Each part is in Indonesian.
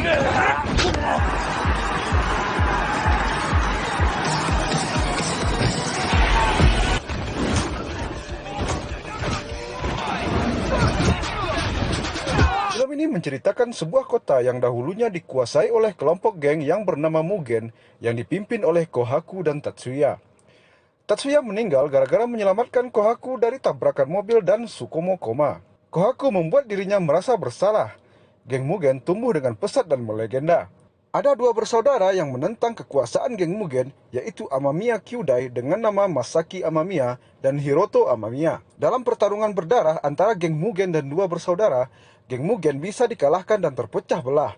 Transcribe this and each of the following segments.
Film ini menceritakan sebuah kota yang dahulunya dikuasai oleh kelompok geng yang bernama Mugen yang dipimpin oleh Kohaku dan Tatsuya. Tatsuya meninggal gara-gara menyelamatkan Kohaku dari tabrakan mobil dan Tsukumo koma. Kohaku membuat dirinya merasa bersalah. Geng Mugen tumbuh dengan pesat dan melegenda. Ada dua bersaudara yang menentang kekuasaan geng Mugen, yaitu Amamiya Kyūdai dengan nama Masaki Amamiya dan Hiroto Amamiya. Dalam pertarungan berdarah antara geng Mugen dan dua bersaudara, geng Mugen bisa dikalahkan dan terpecah belah.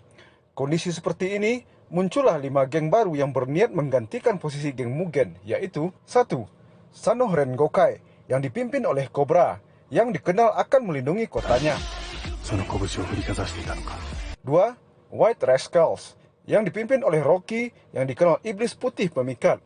Kondisi seperti ini, muncullah 5 geng baru yang berniat menggantikan posisi geng Mugen, yaitu 1. Sano Rengokai, yang dipimpin oleh Cobra, yang dikenal akan melindungi kotanya. 2. White Rascals, yang dipimpin oleh Rocky, yang dikenal iblis putih pemikat.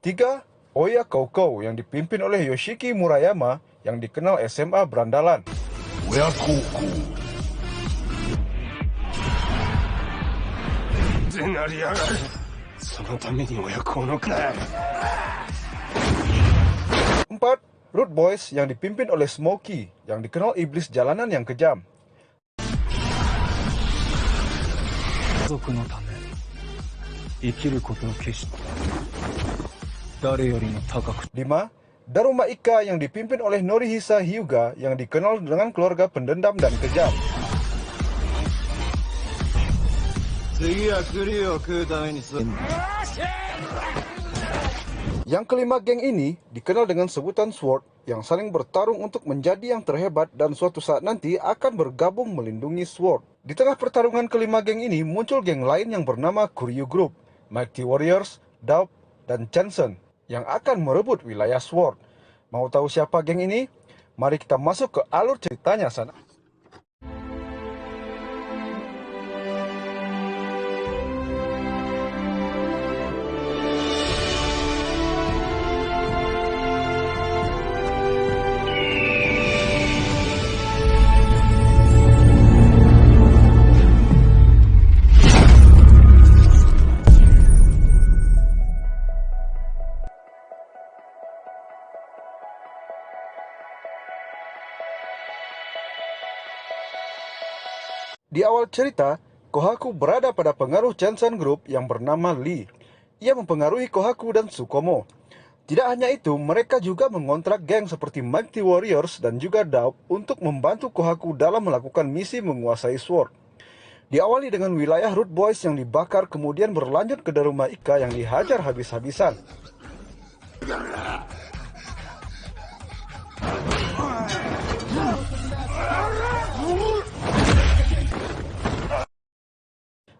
3. Oya Koukou, yang dipimpin oleh Yoshiki Murayama, yang dikenal SMA berandalan. Oya Koukou. 4. Root Boys, yang dipimpin oleh Smokey, yang dikenal iblis jalanan yang kejam. 5. Daruma Ika, yang dipimpin oleh Norihisa Hyuga, yang dikenal dengan keluarga pendendam dan kejam. 6. Yang kelima geng ini dikenal dengan sebutan Sword, yang saling bertarung untuk menjadi yang terhebat dan suatu saat nanti akan bergabung melindungi Sword. Di tengah pertarungan kelima geng ini muncul geng lain yang bernama Kuryu Group, Mighty Warriors, Daub, dan Chanson yang akan merebut wilayah Sword. Mau tahu siapa geng ini? Mari kita masuk ke alur ceritanya sana. Di awal cerita, Kohaku berada pada pengaruh Chanson Group yang bernama Lee. Ia mempengaruhi Kohaku dan Tsukumo. Tidak hanya itu, mereka juga mengontrak geng seperti Mighty Warriors dan juga Daub untuk membantu Kohaku dalam melakukan misi menguasai Sword. Diawali dengan wilayah Root Boys yang dibakar, kemudian berlanjut ke Daruma Ika yang dihajar habis-habisan.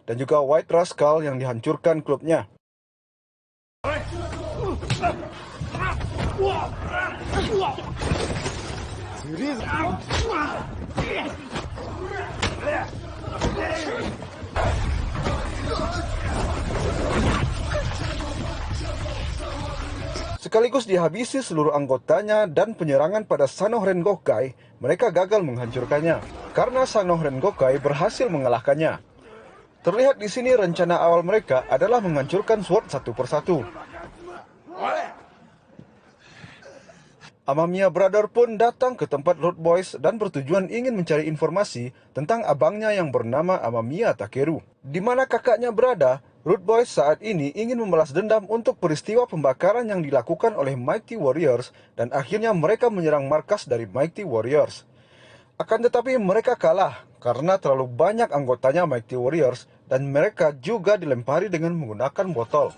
Dan juga White Rascal yang dihancurkan klubnya. Sekaligus dihabisi seluruh anggotanya dan penyerangan pada Sano Rengokai, mereka gagal menghancurkannya. Karena Sano Rengokai berhasil mengalahkannya. Terlihat di sini rencana awal mereka adalah menghancurkan Sword satu persatu. Amamiya Brother pun datang ke tempat Root Boys dan bertujuan ingin mencari informasi tentang abangnya yang bernama Amamiya Takeru. Di mana kakaknya berada, Root Boys saat ini ingin membalas dendam untuk peristiwa pembakaran yang dilakukan oleh Mighty Warriors dan akhirnya mereka menyerang markas dari Mighty Warriors. Akan tetapi mereka kalah karena terlalu banyak anggotanya Mighty Warriors dan mereka juga dilempari dengan menggunakan botol.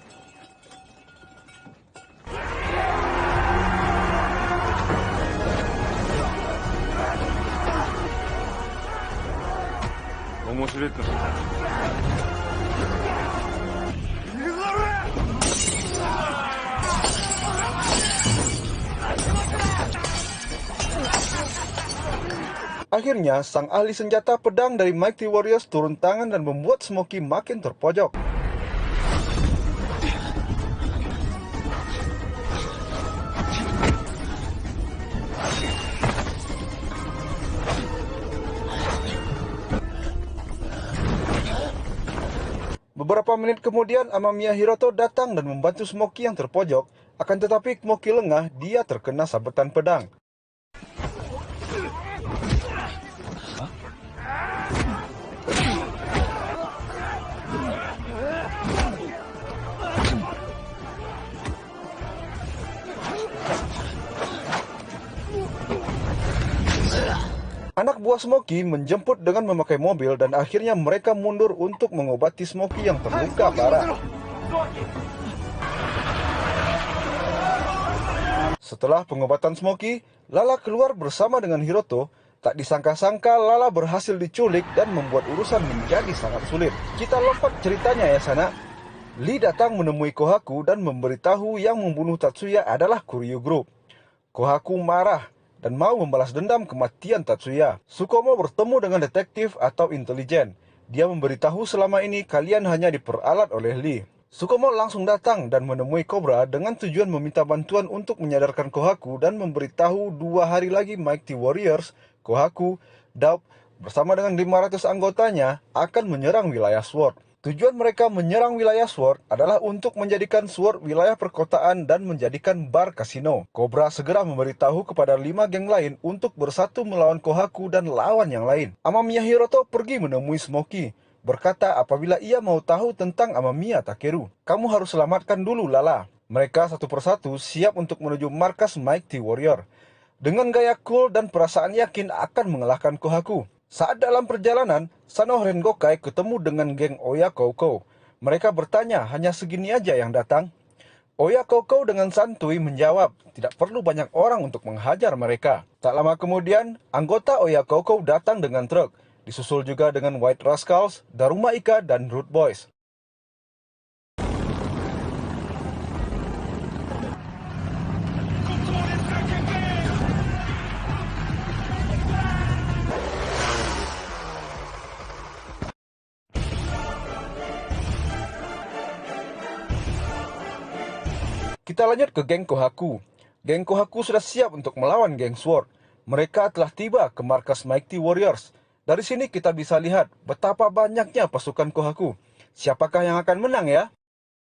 Akhirnya, sang ahli senjata pedang dari Mighty Warriors turun tangan dan membuat Smokey makin terpojok. Beberapa menit kemudian Amamiya Hiroto datang dan membantu Smoky yang terpojok, akan tetapi Smoky lengah, dia terkena sabetan pedang. Anak buah Smoky menjemput dengan memakai mobil dan akhirnya mereka mundur untuk mengobati Smoky yang terluka parah. Setelah pengobatan Smoky, Lala keluar bersama dengan Hiroto. Tak disangka-sangka Lala berhasil diculik dan membuat urusan menjadi sangat sulit. Kita lompat ceritanya ya sana. Lee datang menemui Kohaku dan memberitahu yang membunuh Tatsuya adalah Kuryu Group. Kohaku marah dan mau membalas dendam kematian Tatsuya. Tsukumo bertemu dengan detektif atau intelijen. Dia memberitahu selama ini kalian hanya diperalat oleh Lee. Tsukumo langsung datang dan menemui Cobra dengan tujuan meminta bantuan untuk menyadarkan Kohaku dan memberitahu 2 hari lagi Mighty Warriors, Kohaku, Daup bersama dengan 500 anggotanya akan menyerang wilayah Sword. Tujuan mereka menyerang wilayah Sword adalah untuk menjadikan Sword wilayah perkotaan dan menjadikan bar kasino. Cobra segera memberitahu kepada 5 geng lain untuk bersatu melawan Kohaku dan lawan yang lain. Amamiya Hiroto pergi menemui Smoky, berkata apabila ia mau tahu tentang Amamiya Takeru. Kamu harus selamatkan dulu Lala. Mereka satu persatu siap untuk menuju markas Mighty Warrior. Dengan gaya cool dan perasaan yakin akan mengalahkan Kohaku. Saat dalam perjalanan, Sanoh Rengokai ketemu dengan geng Oya Koukou. Mereka bertanya hanya segini aja yang datang. Oya Koukou dengan santuy menjawab, tidak perlu banyak orang untuk menghajar mereka. Tak lama kemudian, anggota Oya Koukou datang dengan truk. Disusul juga dengan White Rascals, Daruma Ika, dan Rude Boys. Kita lanjut ke geng Kohaku. Geng Kohaku sudah siap untuk melawan geng Sword. Mereka telah tiba ke markas Mighty Warriors. Dari sini kita bisa lihat betapa banyaknya pasukan Kohaku. Siapakah yang akan menang ya?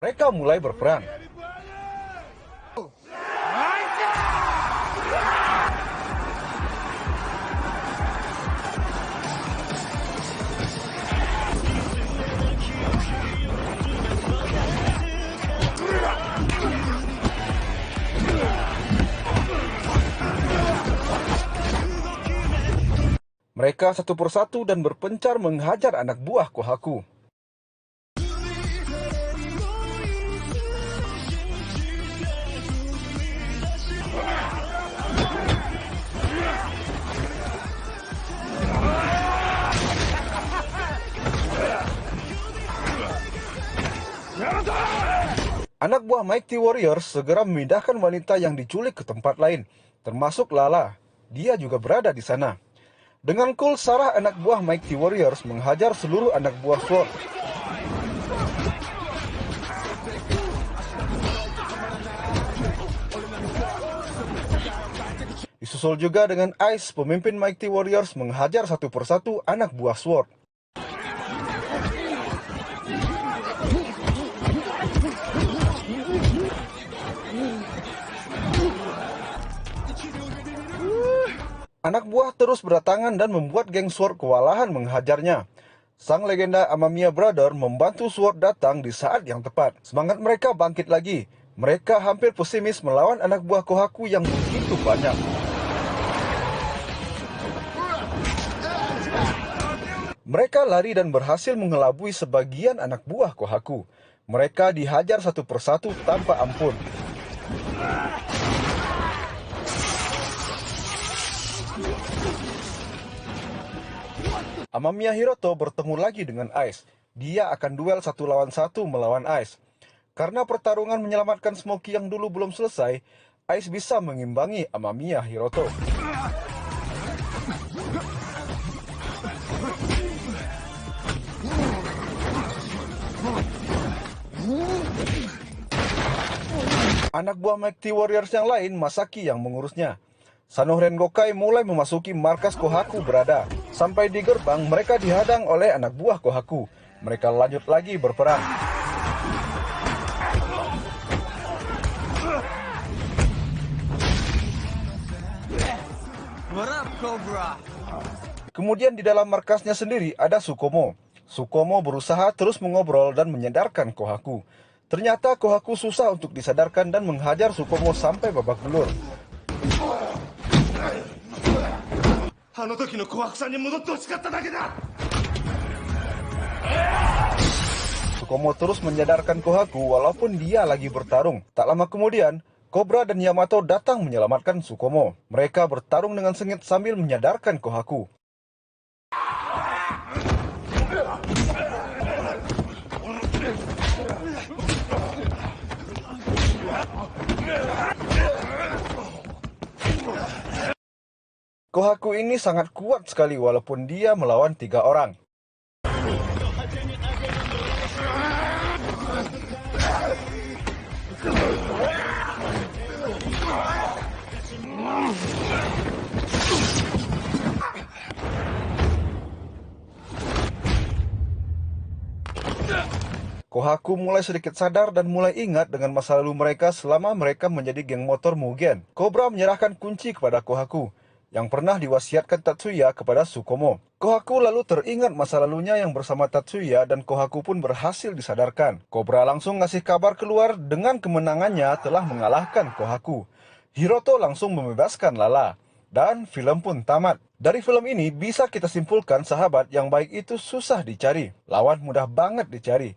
Mereka mulai berperang. Mereka satu persatu dan berpencar menghajar anak buah Kohaku. Anak buah Mighty Warriors segera memindahkan wanita yang diculik ke tempat lain, termasuk Lala. Dia juga berada di sana. Dengan cool, Sarah anak buah Mighty Warriors menghajar seluruh anak buah Sword. Disusul juga dengan Ice, pemimpin Mighty Warriors menghajar satu persatu anak buah Sword. Anak buah terus berdatangan dan membuat geng Sword kewalahan menghajarnya. Sang legenda Amamiya Brother membantu Sword datang di saat yang tepat. Semangat mereka bangkit lagi. Mereka hampir pesimis melawan anak buah Kohaku yang begitu banyak. Mereka lari dan berhasil mengelabui sebagian anak buah Kohaku. Mereka dihajar satu persatu tanpa ampun. Amamiya Hiroto bertemu lagi dengan Ice. Dia akan duel 1 lawan 1 melawan Ice. Karena pertarungan menyelamatkan Smoky yang dulu belum selesai, Ice bisa mengimbangi Amamiya Hiroto. Anak buah Mighty Warriors yang lain, Masaki yang mengurusnya. Sanoh Rengokai mulai memasuki markas Kohaku berada. Sampai di gerbang, mereka dihadang oleh anak buah Kohaku. Mereka lanjut lagi berperang. What up, Cobra? Kemudian di dalam markasnya sendiri ada Sukomo. Sukomo berusaha terus mengobrol dan menyadarkan Kohaku. Ternyata Kohaku susah untuk disadarkan dan menghajar Sukomo sampai babak belur. Sukomo terus menyadarkan Kohaku walaupun dia lagi bertarung. Tak lama kemudian, Cobra dan Yamato datang menyelamatkan Sukomo. Mereka bertarung dengan sengit sambil menyadarkan Kohaku. Kohaku ini sangat kuat sekali walaupun dia melawan 3 orang. Kohaku mulai sedikit sadar dan mulai ingat dengan masa lalu mereka selama mereka menjadi geng motor Mugen. Cobra menyerahkan kunci kepada Kohaku, yang pernah diwasiatkan Tatsuya kepada Sukomo. Kohaku lalu teringat masa lalunya yang bersama Tatsuya dan Kohaku pun berhasil disadarkan. Cobra langsung ngasih kabar keluar dengan kemenangannya telah mengalahkan Kohaku. Hiroto langsung membebaskan Lala. Dan film pun tamat. Dari film ini bisa kita simpulkan sahabat yang baik itu susah dicari. Lawan mudah banget dicari.